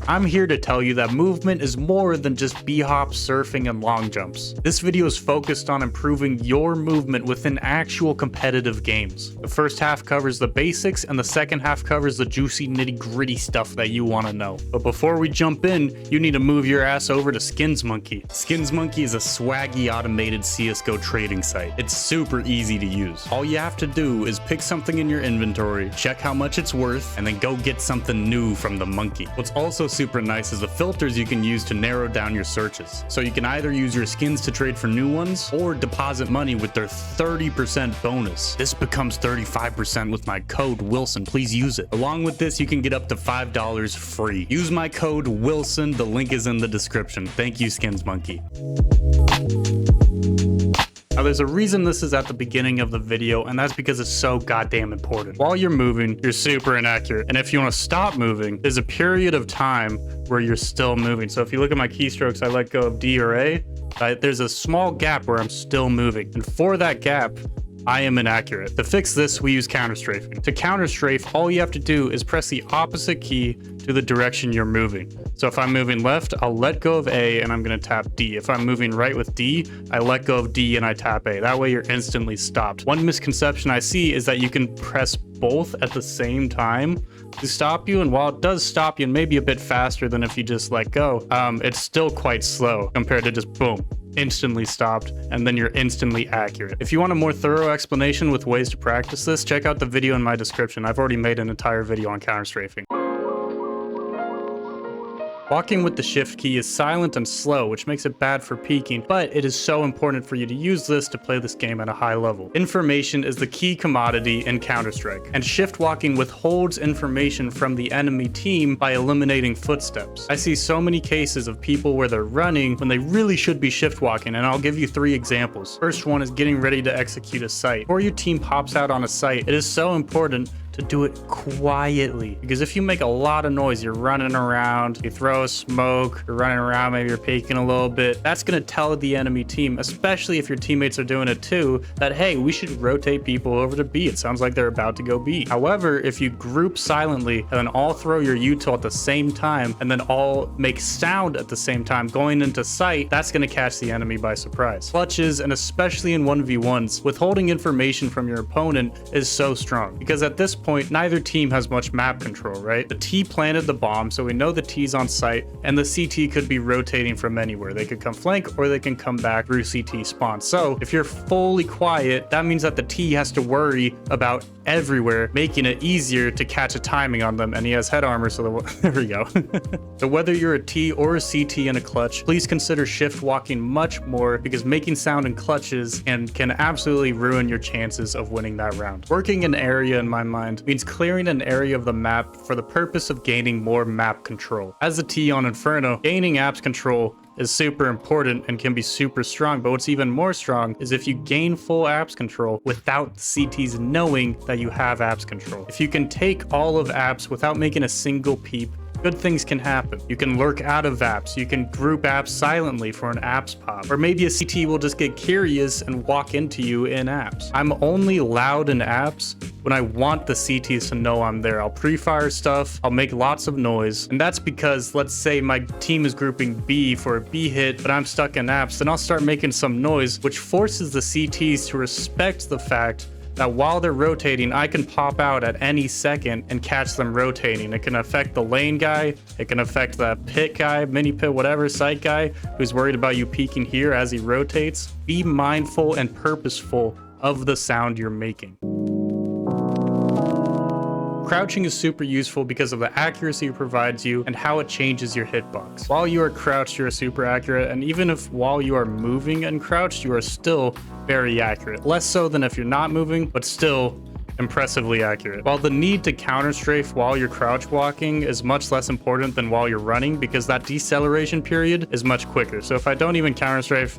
I'm here to tell you that movement is more than just b-hop, surfing, and long jumps. This video is focused on improving your movement within actual competitive games. The first half covers the basics, and the second half covers the juicy nitty-gritty stuff that you want to know. But before we jump in, you need to move your ass over to SkinsMonkey. SkinsMonkey is a swaggy automated CSGO trading site. It's super easy to use. All you have to do is pick something in your inventory, check how much it's worth, and then go get something new from the monkey. What's also super nice is the filters you can use to narrow down your searches. So you can either use your skins to trade for new ones or deposit money with their 30% bonus. This becomes 35% with my code Wilson. Please use it. Along with this, you can get up to $5 free. Use my code Wilson. The link is in the description. Thank you, SkinsMonkey. Now, there's a reason this is at the beginning of the video, and that's because it's so goddamn important. While you're moving, you're super inaccurate. And if you want to stop moving, there's a period of time where you're still moving. So if you look at my keystrokes, I let go of D or A, right? There's a small gap where I'm still moving. And for that gap, I am inaccurate. To fix this, we use counterstrafing. To counterstrafe, all you have to do is press the opposite key to the direction you're moving. So if I'm moving left, I'll let go of A and I'm gonna tap D. If I'm moving right with D, I let go of D and I tap A. That way you're instantly stopped. One misconception I see is that you can press both at the same time to stop you, and while it does stop you and maybe a bit faster than if you just let go, it's still quite slow compared to just boom, instantly stopped, and then you're instantly accurate. If you want a more thorough explanation with ways to practice this, check out the video in my description. I've already made an entire video on counterstrafing. Walking with the shift key is silent and slow, which makes it bad for peeking, but it is so important for you to use this to play this game at a high level. Information is the key commodity in Counter-Strike, and shift walking withholds information from the enemy team by eliminating footsteps. I see so many cases of people where they're running when they really should be shift walking, and I'll give you 3 examples. First one is getting ready to execute a site. Before your team pops out on a site, it is so important to do it quietly, because if you make a lot of noise, you're running around, you throw a smoke, you're running around, maybe you're peeking a little bit, that's going to tell the enemy team, especially if your teammates are doing it too, that hey, we should rotate people over to B. It sounds like they're about to go B. However, if you group silently and then all throw your util at the same time and then all make sound at the same time going into sight, that's going to catch the enemy by surprise. Clutches, and especially in 1v1s, withholding information from your opponent is so strong, because at this point, neither team has much map control, right? The T planted the bomb, so we know the T's on site, and the CT could be rotating from anywhere. They could come flank, or they can come back through CT spawn. So if you're fully quiet, that means that the T has to worry about everywhere, making it easier to catch a timing on them, and he has head armor, so there we go. So whether you're a T or a CT in a clutch, please consider shift walking much more, because making sound in clutches can absolutely ruin your chances of winning that round. Working an area, in my mind, means clearing an area of the map for the purpose of gaining more map control. As a T on Inferno, gaining apps control is super important and can be super strong, but what's even more strong is if you gain full apps control without the CTs knowing that you have apps control. If you can take all of apps without making a single peep, good things can happen. You can lurk out of apps, you can group apps silently for an apps pop, or maybe a CT will just get curious and walk into you in apps. I'm only loud in apps when I want the CTs to know I'm there. I'll pre-fire stuff, I'll make lots of noise, and that's because, let's say my team is grouping B for a B hit, but I'm stuck in apps, then I'll start making some noise, which forces the CTs to respect the fact that while they're rotating, I can pop out at any second and catch them rotating. It can affect the lane guy, it can affect the pit guy, mini pit, whatever, site guy, who's worried about you peeking here as he rotates. Be mindful and purposeful of the sound you're making. Crouching is super useful because of the accuracy it provides you and how it changes your hitbox. While you are crouched, you are super accurate, and even if while you are moving and crouched, you are still very accurate. Less so than if you're not moving, but still impressively accurate. While the need to counter-strafe while you're crouch walking is much less important than while you're running, because that deceleration period is much quicker. So if I don't even counter-strafe,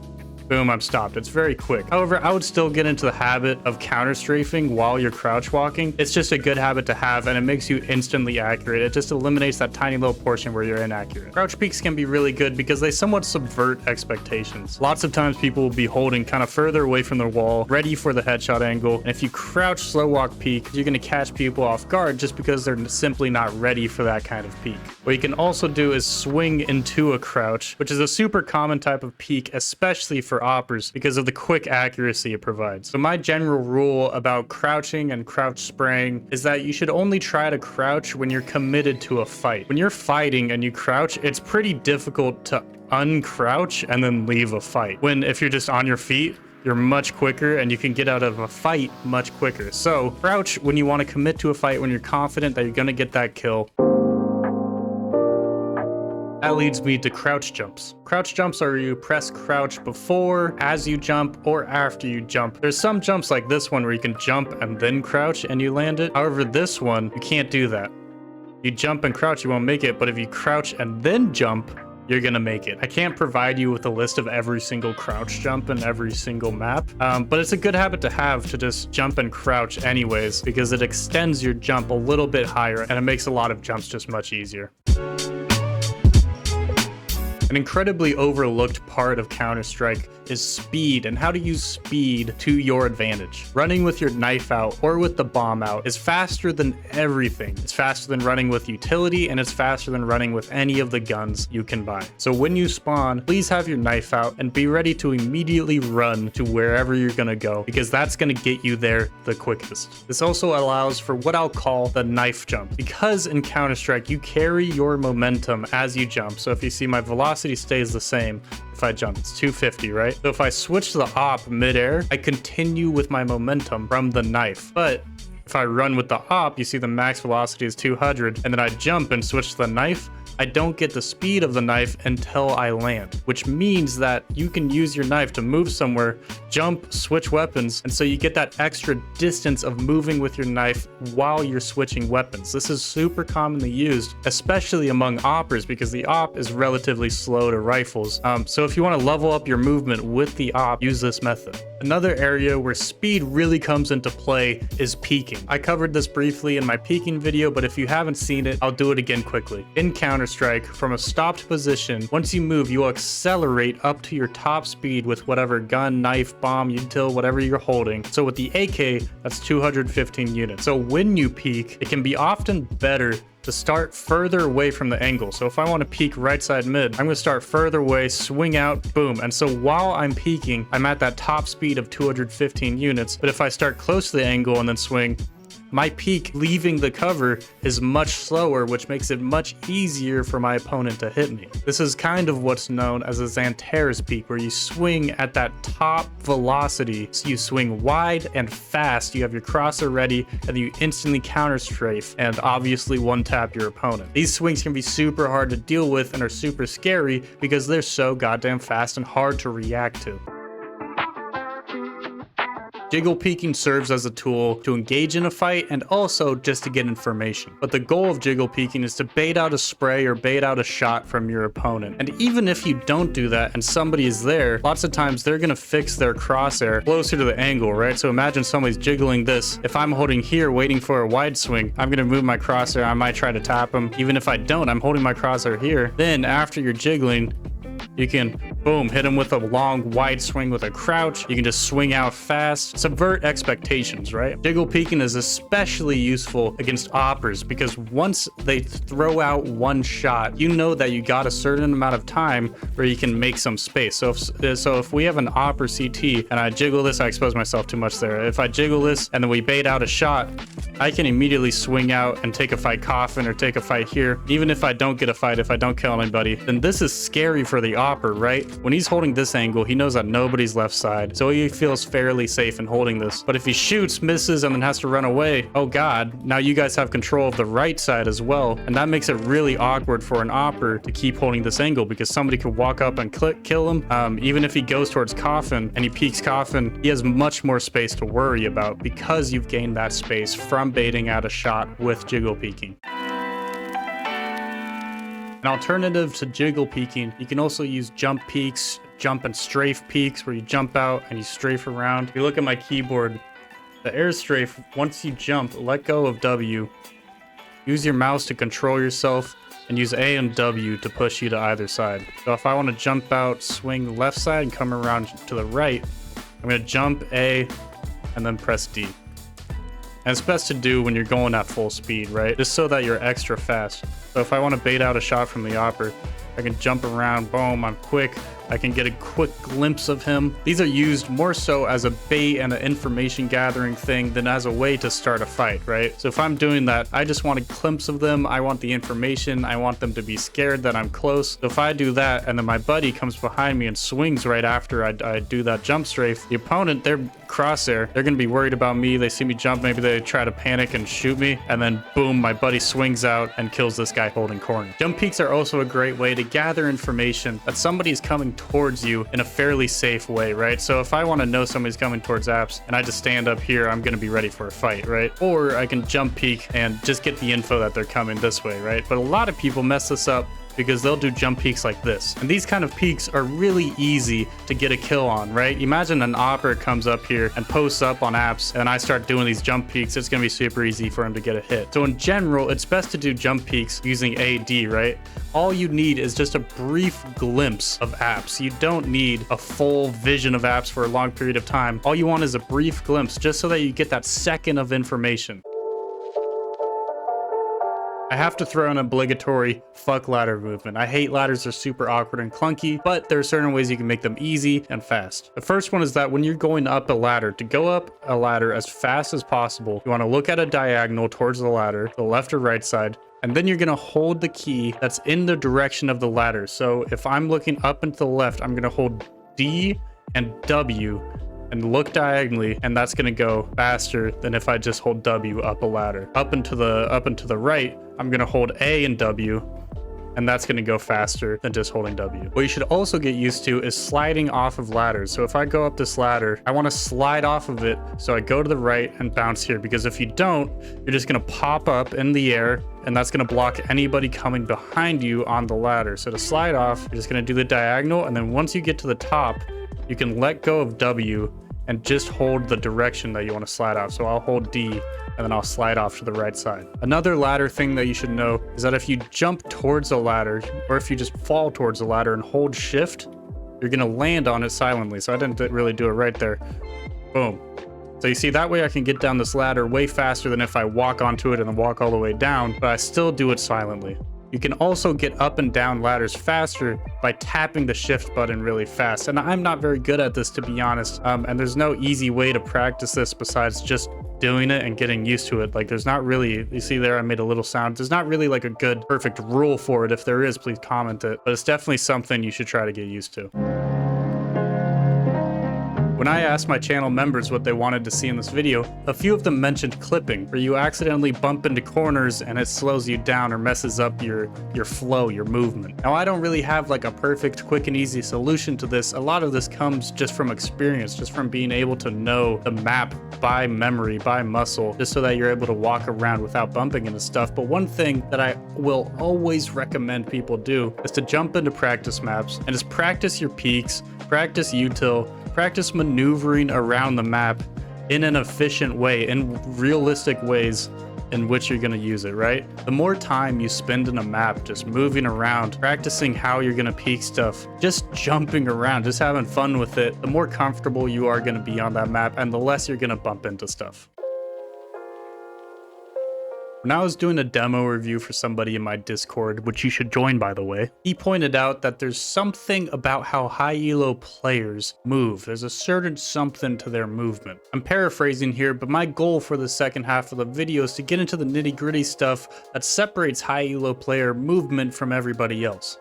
boom, I'm stopped. It's very quick. However, I would still get into the habit of counterstrafing while you're crouch walking. It's just a good habit to have, and it makes you instantly accurate. It just eliminates that tiny little portion where you're inaccurate. Crouch peeks can be really good because they somewhat subvert expectations. Lots of times people will be holding kind of further away from their wall, ready for the headshot angle, and if you crouch slow walk peek, you're going to catch people off guard just because they're simply not ready for that kind of peek. What you can also do is swing into a crouch, which is a super common type of peek, especially for oppers because of the quick accuracy it provides. So my general rule about crouching and crouch spraying is that you should only try to crouch when you're committed to a fight. When you're fighting and you crouch, it's pretty difficult to uncrouch and then leave a fight. When if you're just on your feet, you're much quicker and you can get out of a fight much quicker. So crouch when you want to commit to a fight, when you're confident that you're going to get that kill. That leads me to crouch jumps. Crouch jumps are you press crouch before, as you jump, or after you jump. There's some jumps like this one where you can jump and then crouch and you land it. However, this one, you can't do that. You jump and crouch, you won't make it, but if you crouch and then jump, you're gonna make it. I can't provide you with a list of every single crouch jump in every single map, but it's a good habit to have to just jump and crouch anyways, because it extends your jump a little bit higher and it makes a lot of jumps just much easier. An incredibly overlooked part of Counter-Strike is speed and how to use speed to your advantage. Running with your knife out or with the bomb out is faster than everything. It's faster than running with utility, and it's faster than running with any of the guns you can buy. So when you spawn, please have your knife out and be ready to immediately run to wherever you're gonna go, because that's gonna get you there the quickest. This also allows for what I'll call the knife jump, because in Counter-Strike you carry your momentum as you jump. So if you see my velocity stays the same if I jump, it's 250, right? So if I switch to the op midair, I continue with my momentum from the knife. But if I run with the op, you see the max velocity is 200, and then I jump and switch to the knife, I don't get the speed of the knife until I land, which means that you can use your knife to move somewhere, jump, switch weapons, and so you get that extra distance of moving with your knife while you're switching weapons. This is super commonly used, especially among oppers, because the op is relatively slow to rifles. So if you want to level up your movement with the op, use this method. Another area where speed really comes into play is peeking. I covered this briefly in my peeking video, but if you haven't seen it, I'll do it again quickly. In Counter-Strike, from a stopped position, once you move, you will accelerate up to your top speed with whatever gun, knife, bomb, util, whatever you're holding. So with the AK, that's 215 units. So when you peek, it can be often better to start further away from the angle. So if I want to peek right side mid, I'm going to start further away, swing out, boom. And so while I'm peeking, I'm at that top speed of 215 units. But if I start close to the angle and then swing, my peek leaving the cover is much slower, which makes it much easier for my opponent to hit me. This is kind of what's known as a Xanterra's peek, where you swing at that top velocity. So you swing wide and fast, you have your crosser ready, and you instantly counter strafe and obviously one tap your opponent. These swings can be super hard to deal with and are super scary because they're so goddamn fast and hard to react to. Jiggle peeking serves as a tool to engage in a fight and also just to get information. But the goal of jiggle peeking is to bait out a spray or bait out a shot from your opponent. And even if you don't do that and somebody is there, lots of times they're gonna fix their crosshair closer to the angle, right? So imagine somebody's jiggling this. If I'm holding here waiting for a wide swing, I'm gonna move my crosshair, I might try to tap him. Even if I don't, I'm holding my crosshair here. Then after you're jiggling, you can, boom, hit him with a long, wide swing with a crouch. You can just swing out fast, subvert expectations, right? Jiggle peeking is especially useful against oppers because once they throw out one shot, you know that you got a certain amount of time where you can make some space. So if we have an opper CT and I jiggle this, I expose myself too much there. If I jiggle this and then we bait out a shot, I can immediately swing out and take a fight coffin or take a fight here. Even if I don't get a fight, if I don't kill anybody, then this is scary for the opper, right? When he's holding this angle, he knows that nobody's left side, so he feels fairly safe in holding this. But if he shoots, misses, and then has to run away, oh god, now you guys have control of the right side as well, and that makes it really awkward for an opper to keep holding this angle because somebody could walk up and kill him. Even if he goes towards coffin and he peeks coffin, he has much more space to worry about because you've gained that space from baiting out a shot with jiggle peeking. An alternative to jiggle peeking, you can also use jump peeks, jump and strafe peaks where you jump out and you strafe around. If you look at my keyboard, the air strafe, once you jump, let go of W. Use your mouse to control yourself and use A and W to push you to either side. So if I want to jump out, swing left side and come around to the right, I'm going to jump A and then press D. And it's best to do when you're going at full speed, right? Just so that you're extra fast. So if I want to bait out a shot from the upper, I can jump around, boom, I'm quick. I can get a quick glimpse of him. These are used more so as a bait and an information gathering thing than as a way to start a fight, right? So if I'm doing that, I just want a glimpse of them. I want the information. I want them to be scared that I'm close. So if I do that and then my buddy comes behind me and swings right after I do that jump strafe, the opponent, they're crosshair. They're going to be worried about me. They see me jump. Maybe they try to panic and shoot me. And then boom, my buddy swings out and kills this guy holding corner. Jump peaks are also a great way to gather information that somebody's coming towards you in a fairly safe way, right? So if I want to know somebody's coming towards apps and I just stand up here, I'm going to be ready for a fight, right? Or I can jump peek and just get the info that they're coming this way, right? But a lot of people mess this up because they'll do jump peaks like this. And these kind of peaks are really easy to get a kill on, right? Imagine an operator comes up here and posts up on apps and I start doing these jump peaks. It's gonna be super easy for him to get a hit. So in general, it's best to do jump peaks using AD, right? All you need is just a brief glimpse of apps. You don't need a full vision of apps for a long period of time. All you want is a brief glimpse just so that you get that second of information. I have to throw an obligatory fuck ladder movement. I hate ladders, they're super awkward and clunky, but there are certain ways you can make them easy and fast. The first one is that when you're going up a ladder, to go up a ladder as fast as possible, you want to look at a diagonal towards the ladder, the left or right side, and then you're going to hold the key that's in the direction of the ladder. So if I'm looking up and to the left, I'm going to hold D and W and look diagonally, and that's going to go faster than if I just hold W up a ladder. Up and to the right, I'm going to hold A and W, and that's going to go faster than just holding W. What you should also get used to is sliding off of ladders. So if I go up this ladder, I want to slide off of it. So I go to the right and bounce here, because if you don't, you're just going to pop up in the air, and that's going to block anybody coming behind you on the ladder. So to slide off, you're just going to do the diagonal, and then once you get to the top, you can let go of W and just hold the direction that you want to slide off. So I'll hold D and then I'll slide off to the right side. Another ladder thing that you should know is that if you jump towards a ladder, or if you just fall towards a ladder and hold shift, you're gonna land on it silently. So I didn't really do it right there. Boom. So you see, that way I can get down this ladder way faster than if I walk onto it and then walk all the way down, but I still do it silently. You can also get up and down ladders faster by tapping the shift button really fast. And I'm not very good at this, to be honest. And there's no easy way to practice this besides just doing it and getting used to it. Like, there's not really, you see there, I made a little sound. There's not really like a good, perfect rule for it. If there is, please comment it. But it's definitely something you should try to get used to. When I asked my channel members what they wanted to see in this video, a few of them mentioned clipping, where you accidentally bump into corners and it slows you down or messes up your flow, your movement. Now, I don't really have like a perfect, quick and easy solution to this. A lot of this comes just from experience, just from being able to know the map by memory, by muscle, just so that you're able to walk around without bumping into stuff. But one thing that I will always recommend people do is to jump into practice maps and just practice your peaks, practice util, practice maneuvering around the map in an efficient way, in realistic ways in which you're going to use it, right? The more time you spend in a map just moving around, practicing how you're going to peek stuff, just jumping around, just having fun with it, the more comfortable you are going to be on that map and the less you're going to bump into stuff. When I was doing a demo review for somebody in my Discord, which you should join by the way, he pointed out that there's something about how high elo players move. There's a certain something to their movement. I'm paraphrasing here, but my goal for the second half of the video is to get into the nitty-gritty stuff that separates high elo player movement from everybody else.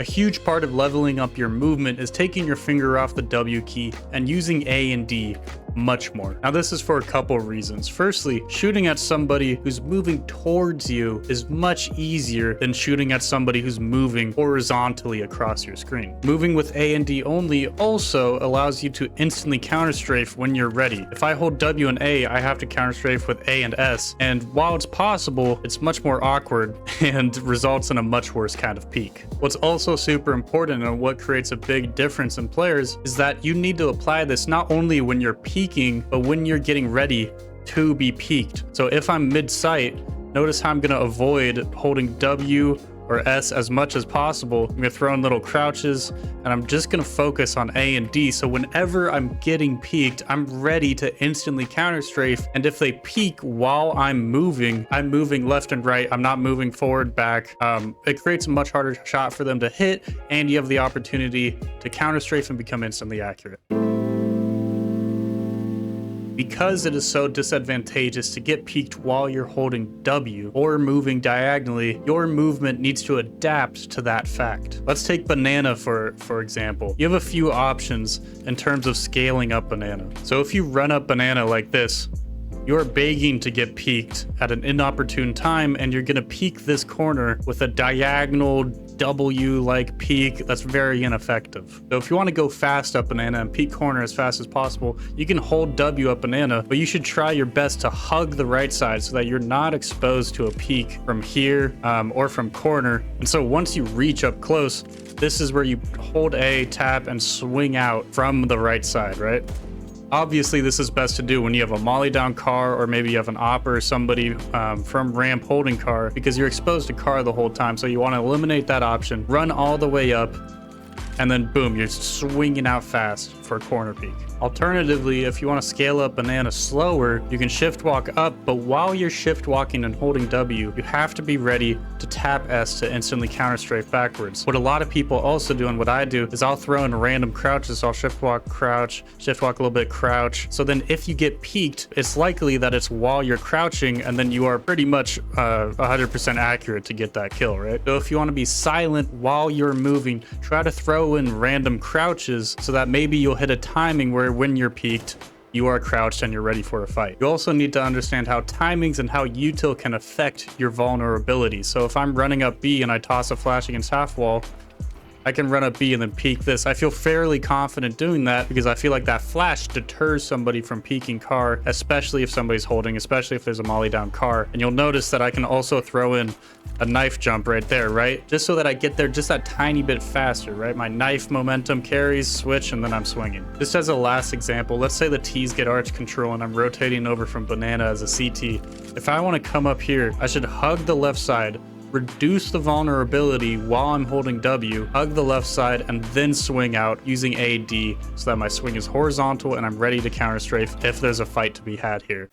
A huge part of leveling up your movement is taking your finger off the W key and using A and D much more. Now this is for a couple of reasons. Firstly, shooting at somebody who's moving towards you is much easier than shooting at somebody who's moving horizontally across your screen. Moving with A and D only also allows you to instantly counterstrafe when you're ready. If I hold W and A, I have to counterstrafe with A and S, and while it's possible, it's much more awkward and results in a much worse kind of peak. What's also super important and what creates a big difference in players is that you need to apply this not only when you're peaking, but when you're getting ready to be peaked. So if I'm mid-sight, notice how I'm going to avoid holding W or S as much as possible. I'm going to throw in little crouches, and I'm just going to focus on A and D. So whenever I'm getting peaked, I'm ready to instantly counterstrafe. And if they peak while I'm moving left and right. I'm not moving forward, back. It creates a much harder shot for them to hit, and you have the opportunity to counterstrafe and become instantly accurate. Because it is so disadvantageous to get peaked while you're holding W or moving diagonally, your movement needs to adapt to that fact. Let's take banana for example. You have a few options in terms of scaling up banana. So if you run up banana like this, you're begging to get peaked at an inopportune time, and you're gonna peak this corner with a diagonal W-like peak that's very ineffective. So if you want to go fast up banana and peak corner as fast as possible, you can hold W up banana, but you should try your best to hug the right side so that you're not exposed to a peak from here or from corner. And so once you reach up close, this is where you hold A, tap, and swing out from the right side, right? Obviously, this is best to do when you have a molly down car, or maybe you have an op or somebody from ramp holding car, because you're exposed to car the whole time. So you want to eliminate that option, run all the way up, and then boom, you're swinging out fast for a corner peak. Alternatively, if you want to scale up banana slower, you can shift walk up, but while you're shift walking and holding W, you have to be ready to tap S to instantly counterstrafe backwards. What a lot of people also do, and what I do, is I'll throw in random crouches. So I'll shift walk, crouch, shift walk a little bit, crouch. So then if you get peaked, it's likely that it's while you're crouching, and then you are pretty much 100% accurate to get that kill, right? So if you want to be silent while you're moving, try to throw in random crouches so that maybe you'll hit a timing where when you're peaked, you are crouched and you're ready for a fight. You also need to understand how timings and how util can affect your vulnerability. So if I'm running up B and I toss a flash against half wall, I can run up B and then peek this. I feel fairly confident doing that because I feel like that flash deters somebody from peeking car, especially if somebody's holding, especially if there's a molly down car. And you'll notice that I can also throw in a knife jump right there, right? Just so that I get there just that tiny bit faster, right? My knife momentum carries, switch, and then I'm swinging. Just as a last example, let's say the T's get arch control and I'm rotating over from banana as a CT. If I want to come up here, I should hug the left side, reduce the vulnerability while I'm holding W, hug the left side, and then swing out using AD so that my swing is horizontal and I'm ready to counterstrafe if there's a fight to be had here.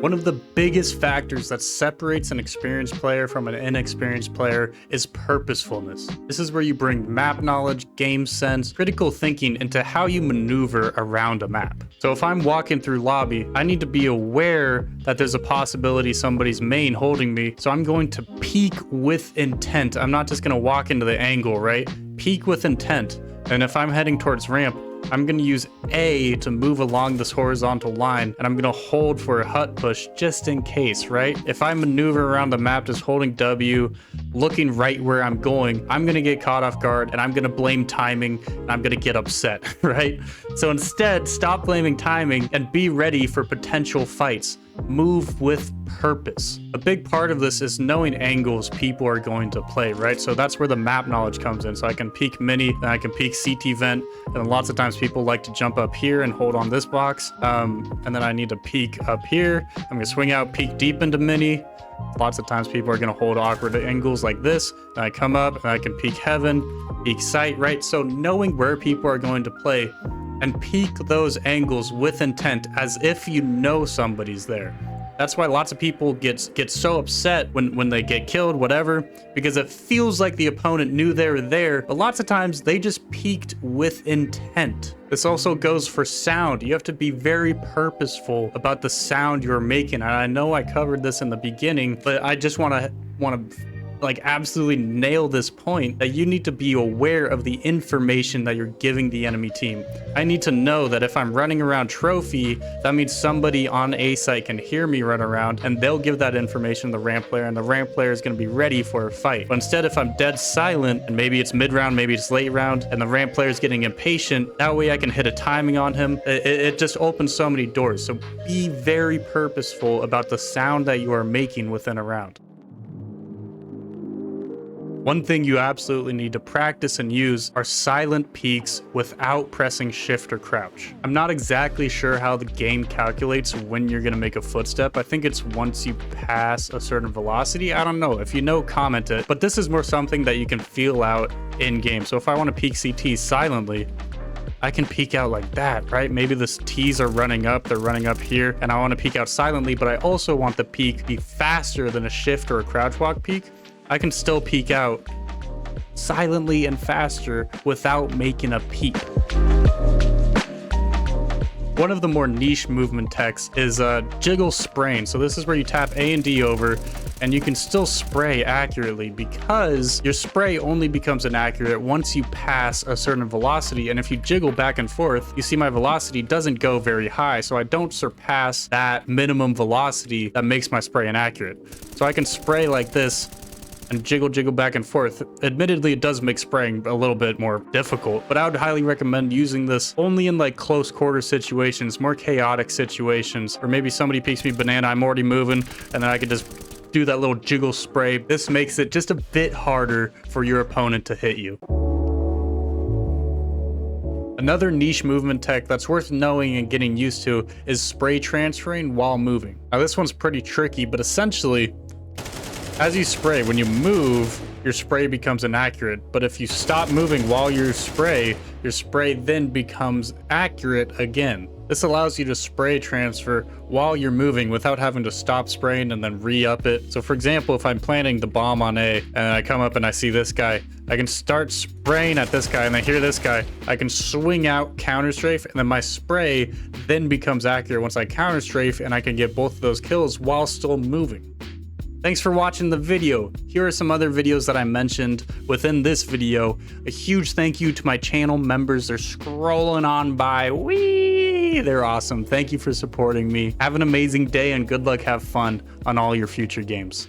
One of the biggest factors that separates an experienced player from an inexperienced player is purposefulness. This is where you bring map knowledge, game sense, critical thinking into how you maneuver around a map. So if I'm walking through lobby, I need to be aware that there's a possibility somebody's main holding me. So I'm going to peek with intent. I'm not just going to walk into the angle, right? Peek with intent. And if I'm heading towards ramp, I'm going to use A to move along this horizontal line, and I'm going to hold for a hut push just in case, right? If I maneuver around the map just holding W, looking right where I'm going, I'm going to get caught off guard, and I'm going to blame timing, and I'm going to get upset, right? So instead, stop blaming timing and be ready for potential fights. Move with purpose. A big part of this is knowing angles people are going to play, right? So that's where the map knowledge comes in. So I can peek mini, and I can peek CT vent, and lots of times people like to jump up here and hold on this box, and then I need to peek up here. I'm gonna swing out, peek deep into mini. Lots of times people are gonna hold awkward angles like this, and I come up and I can peek heaven, peek sight, right? So knowing where people are going to play and peek those angles with intent as if you know somebody's there. That's why lots of people get so upset when they get killed, whatever, because it feels like the opponent knew they were there, but lots of times they just peeked with intent. This also goes for sound. You have to be very purposeful about the sound you're making. And I know I covered this in the beginning, but I just want to like absolutely nail this point, that you need to be aware of the information that you're giving the enemy team. I need to know that if I'm running around trophy, that means somebody on A site can hear me run around, and they'll give that information to the ramp player, and the ramp player is going to be ready for a fight. But instead, if I'm dead silent, and maybe it's mid round, maybe it's late round, and the ramp player is getting impatient, that way I can hit a timing on him. It just opens so many doors. So be very purposeful about the sound that you are making within a round. One thing you absolutely need to practice and use are silent peeks without pressing shift or crouch. I'm not exactly sure how the game calculates when you're going to make a footstep. I think it's once you pass a certain velocity. I don't know. If you know, comment it. But this is more something that you can feel out in game. So if I want to peek CT silently, I can peek out like that, right? Maybe the T's are running up, they're running up here, and I want to peek out silently, but I also want the peek be faster than a shift or a crouch walk peek. I can still peek out silently and faster without making a peep. One of the more niche movement techs is Jiggle spraying. So this is where you tap A and D over, and you can still spray accurately, because your spray only becomes inaccurate once you pass a certain velocity. And if you jiggle back and forth, you see my velocity doesn't go very high, so I don't surpass that minimum velocity that makes my spray inaccurate. So I can spray like this and jiggle back and forth. Admittedly, it does make spraying a little bit more difficult, but I would highly recommend using this only in like close quarter situations, more chaotic situations, or maybe somebody peeks me banana, I'm already moving, and then I could just do that little jiggle spray. This makes it just a bit harder for your opponent to hit you. Another niche movement tech that's worth knowing and getting used to is spray transferring while moving. Now this one's pretty tricky, but essentially, as you spray, when you move, your spray becomes inaccurate. But if you stop moving while you spray, your spray then becomes accurate again. This allows you to spray transfer while you're moving without having to stop spraying and then re-up it. So for example, if I'm planting the bomb on A and I come up and I see this guy, I can start spraying at this guy and I hear this guy. I can swing out counterstrafe, and then my spray then becomes accurate once I counterstrafe, and I can get both of those kills while still moving. Thanks for watching the video. Here are some other videos that I mentioned within this video. A huge thank you to my channel members. They're scrolling on by. Whee! They're awesome. Thank you for supporting me. Have an amazing day and good luck. Have fun on all your future games.